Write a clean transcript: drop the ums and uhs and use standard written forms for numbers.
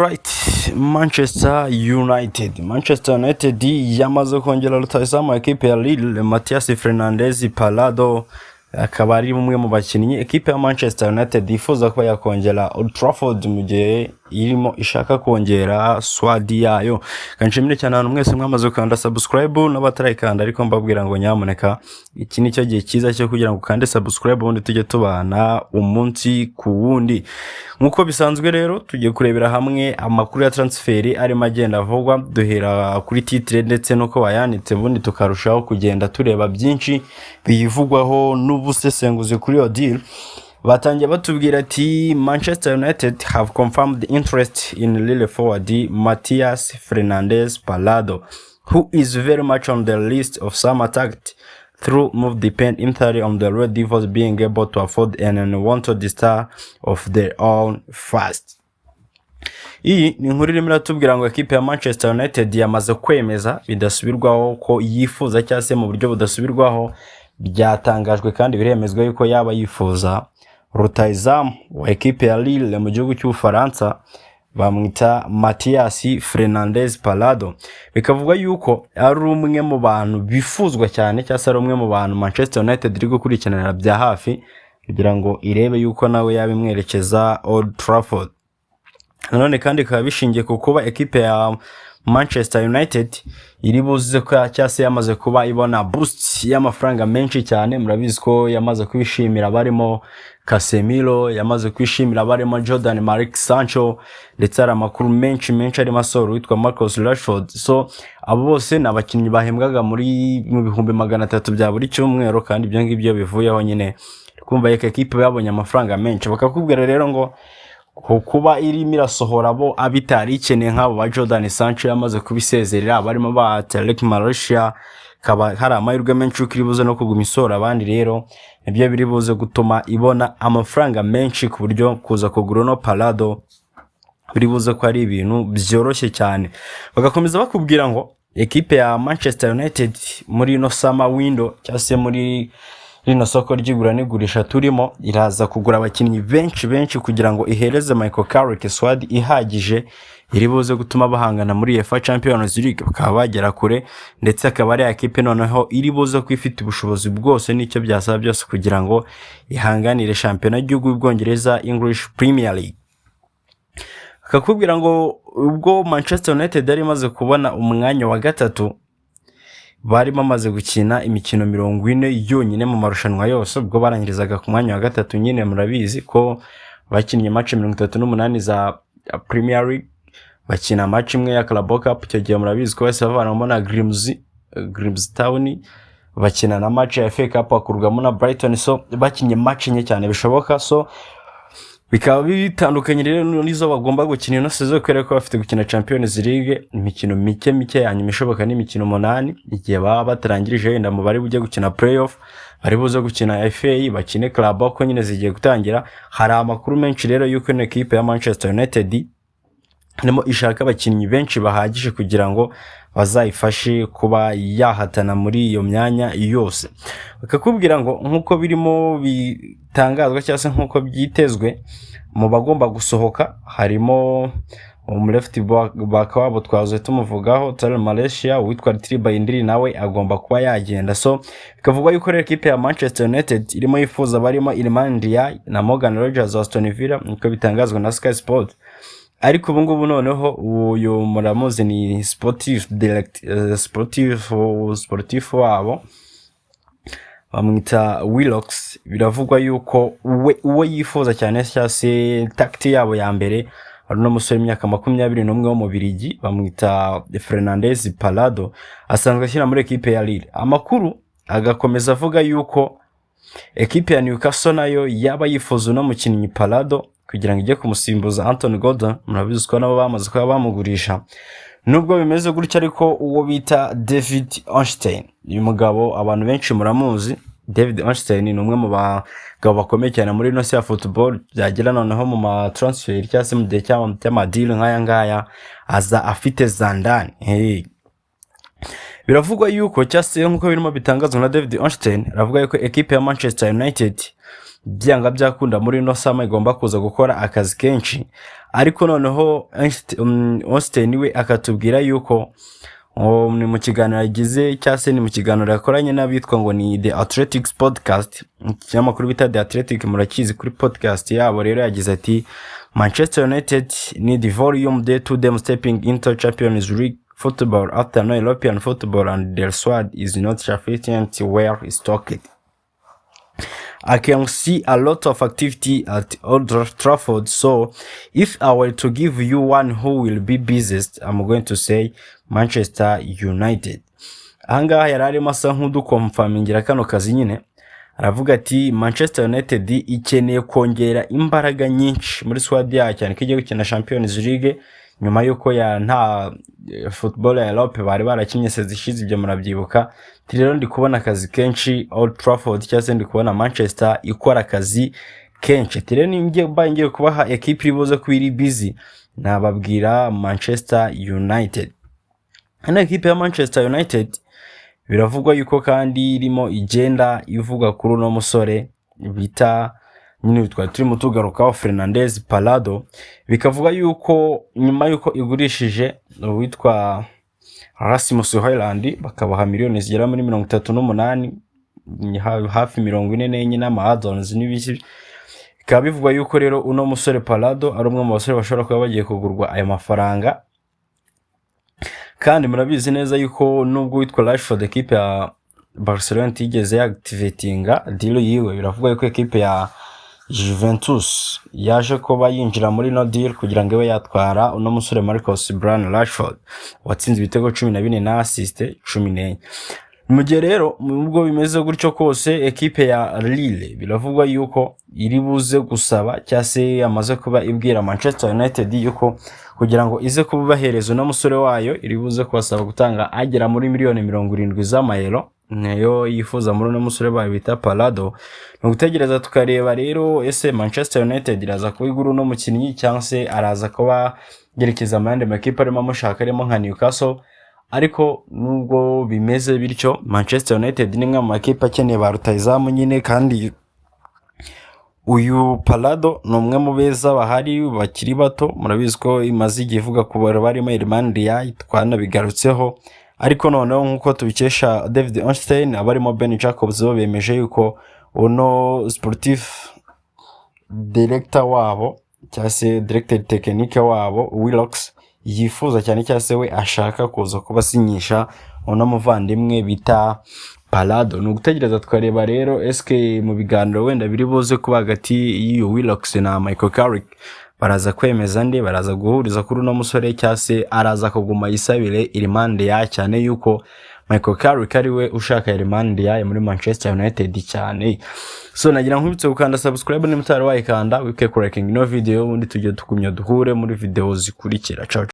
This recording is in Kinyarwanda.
Alright, Manchester United yamaze kongera rutahizamu ekipe ya Lille Matías Fernandes Palado akaba ari umwe mu bakinnyi ekipe ya Manchester United yifuza ko yakongera Old Trafford mu gihe irimo ishaka kongera squad yayo. Kanshimire cyane abantu mwese mwamaze kanda subscribe n'abatarayikanda, ariko mbabwira ngo nyamuneka iki ni cyo gihe cyiza cyo kugira ngo kande subscribe ubundi tujye tubana umunsi ku wundi. Nkuko bisanzwe rero tugiye kurebera hamwe amakuru ya transfer arimo agenda avugwa, duhera kuri titre ndetse no ko bayanditse, ubundi tukarushaho kugenda tureba byinshi biyivugwaho n'ubusesenguzi kuri yo deal. Batangiye batubwira ati Manchester United have confirmed the interest in Lille forward Matías Fernandes Palado, who is very much on the list of some attacked through move depend entirely on the Red Devils being able to afford an unwanted star of their own fast. Iyi ni inkuru irimo iratubwira ngo ekipe ya Manchester United yamaze kwemeza bidasubirwaho ko yifuza cyangwa se mu buryo budasubirwaho byatangajwe kandi biremezwa yuko yaba yifuza rutahizamu wa ekipe ya Lille mu gihugu cy'Ubufaransa bamwita Matías Fernandes Palado. Bikavuga yuko ari umwe mu bantu bifuzwa cyane cyangwa se ari umwe mu bantu Manchester United iri gukurikiranira bya hafi kugira ngo irebe yuko nawe yabimwerekeza Old Trafford. Nanone kandi kaba bishingiye ku kuba ekipe ya Manchester United iri buze ko cyangwa se yamaze kuba ibona boost y'amafaranga menshi cyane. Murabizi ko yamaze kwishimira barimo Casemiro, yamaze kwishimira barimo Jordan Mark Sancho, ndetse hari amakuru menshi arimo asoro witwa Marcus Rashford. So abo bose ni abakinnyi bahembwaga muri mu bihumbi 300 bya buri cyumweru, kandi ibyo ngibyo bivuyeho nyine kumva yeka ekipe yabonye amafaranga menshi. Bakakubwira rero ngo kuba irimo irasohora abo abitari ikeneye nk'abo ba Jordan Sancho yamaze kubisezerera, barimo ba Tarek Malaysia, kaba hari amahirwe menshi uko iri buze no kuguma isora abandi. Rero nibyo biri buze gutuma ibona amafaranga menshi ku buryo kuza kugura no Palado biri buze ko ari ibintu byoroshye cyane. Bagakomeza bakubwira ngo ekipe ya Manchester United muri no summer window cyangwa se muri rino soko ry'igura n'igurisha turimo iraza kugura abakinnyi benshi kugira ngo ihereze Michael Carrick squad ihagije iri buze gutuma bahangana muri UEFA Champions League bakaba bagera kure, ndetse akaba ari ekipe noneho iri buze kwifita ubushobozi bwose n'icyo byasaba byose kugira ngo ihanganire shampiyona y'igihugu y'Ubwongereza English Premier League. Akakubwira ngo ubwo Manchester United ari maze kubona umwanya wa gatatu, bari bamaze gukina imikino 40 yonyine mu marushanwa yose, ubwo barangirizaga ku mwanya wa gatatu. Nyine murabizi ko bakinnye match 38 za Premier League, bakina match imwe ya Club Cup. Icyo gihe murabizi ko bose bavanamo na Grimstown, bakina na match ya FA Cup akurwamo na Brighton. So bakinye match nye cyane bishoboka, so bikaba bitandukanye rero nizo bagomba gukina no sezo kwere ko bafite gukina Champions League imikino mike yanyuma ishoboka ni imikino 8, igihe baba batarangirije yenda mu bari bujye gukina playoff, bari buze gukina FA, bakine Club ko nyine zigiye gutangira. Hari amakuru menshi rero yuko ekipe ya Manchester United nimo ishaka abakinnyi benshi bahagije kugira ngo bazayifashe kuba yahatana muri iyo myanya yose. Bakakubwira ngo nkuko birimo bitangazwa cyangwa se nkuko byitezwe mu bagomba gusohoka harimo left back wabo twaze tumuvugaho Tarek Malaysia witwa Tribayindiri, nawe agomba kuba yagenda. So bikavugwa yuko ekipe ya Manchester United irimo yifuza barimo Iliman Ndiaye na Morgan Rogers wa Aston Villa nkuko bitangazwa na Sky Sport. Ariko ubu ngubu noneho uyu muramuzi ni sportif wabo bamwita Willox. Biravugwa yuko uwe yifuza cyane cyangwa se takti yabo ya mbere ari no musore imyaka 21 wo mu Birigi bamwita Fernandes Palado, asanzwe ashyira muri ekipe ya Lille. Amakuru agakomeza avuga yuko ekipe ya Newcastle nayo yaba yifuza no mukinnyi Palado kugira ngo ijye kumusimbuza Anthony Gordon. Murabizi ko nabo bamaze kuba bamugurisha. Nubwo bimeze gutya, ariko uwo bita David Einstein, uyu mugabo abantu benshi muramuzi. David Einstein ni umwe mu bagabo bakomeye cyane muri no ya football, byagira noneho mu ma transfer cyangwa se mu gihe cy'amadeal nk'aya ngaya aza afite Zandani. Biravugwa yuko cyase nkuko birimo bitangazwa na David Einstein, aravuga yuko ekipe ya Manchester United byanga byakunda muri no sama igomba kuza gukora akazi kenshi. Ariko noneho Einstein we akatubwira yuko ni mu kiganiro yagize cyase ni mu kiganiro yakoranye n'abitwa ngo ni The Athletics Podcast, ikinyamakuru bita The Athletic murakizi kuri podcast yabo. Rero yagize ati Manchester United need volume day to them stepping into Champions League football after no European football and their squad is not sufficient where is stocked. I can see a lot of activity at Old Trafford, so if I were to give you one who will be busiest, I'm going to say Manchester United. Ahangaha yararimo asa nk'udukomfamingira kano kazi nyine, aravuga ati Manchester United ikeneye kongera imbaraga nyinshi muri squad yayo cyane ko igiye gukina Champions League nyuma yuko ya nta football ya Europe bari barakinye sezishize, ibyo murabyibuka. Rero ndi kubona akazi kenshi Old Trafford cyase ndi kubona Manchester ikora akazi kenshi. Rero ngiye kubaha equipe ibuze ko iri busy, nababwira Manchester United. Ana equipe ya Manchester United biravugwa yuko kandi irimo igenda ivuga kuri no musore bita nyine turimo tugarukaho Fernandes Palado, bikavuga yuko nyuma yuko igurishije witwa Rasmus Hojlund bakabaha miliyoni zigera muri 38 hafi 44 n'ama add-ons n'ibiki. Bikaba bivugwa yuko rero uno musore Palado ari umwe mu basore bashobora kuba bagiye kugurwa aya mafaranga. Kandi murabizi neza yuko nubwo witwa Rashford equipe ya Barcelona tigeze activatinga deal yiwe, biravugwa yuko equipe ya Juventus yaje kuba yinjira muri no deal kugira ngo ibe yatwara uno musore Marcus Rashford watsinze ibitego 14 na assist 14. Mu gihe rero ubwo bimeze gutyo kose equipe ya Lille biravugwa yuko iri buze gusaba cyase amaze kuba ibwira Manchester United yuko kugira ngo ize kubahereza uno musore wayo iri buze kubasaba gutanga agera muri miliyoni 70 z'amayero, nayo yifuza muri uno musore bayo bita Palado. No gutegereza tukareba rero ese Manchester United iraza kubigura uno mukinnyi cyangwa se araza kuba yerekeza amande makipe arimo amushaka arimo nka Newcastle. Ariko nubwo bimeze bityo Manchester United ni mwe mu makipe akeneye ba rutahizamu nyine, kandi uyu Palado ni umwe mu beza bahari bakiri bato. Murabizi ko imaze igihe ivuga ku barimo Irmandia twanabigarutseho, ariko noneho nkuko tubikesha David Einstein abarimo Ben Jacobs bo bemeje yuko uno sportif director wabo cyase director technique wabo Willox yifuza cyane cyase we ashaka kuza kubasinyisha uno muvandimwe bita Palado. No gutegereza twareba rero eske mu biganiro wenda biri buze kuba hagati y'uyu Willox na Michael Carrick baraza kwemeza nde, baraza guhuriza kuri uno musore cyase araza kuguma yisabire Irmandia, cyane yuko Michael Carrick ari we ushaka Irmandia muri Manchester United cyane. So nagira nkubitse gukanda subscribe n'imutaro wayikanda wike liking no video, ubundi tujye tukumya duhure muri video zikurikira. Ciao.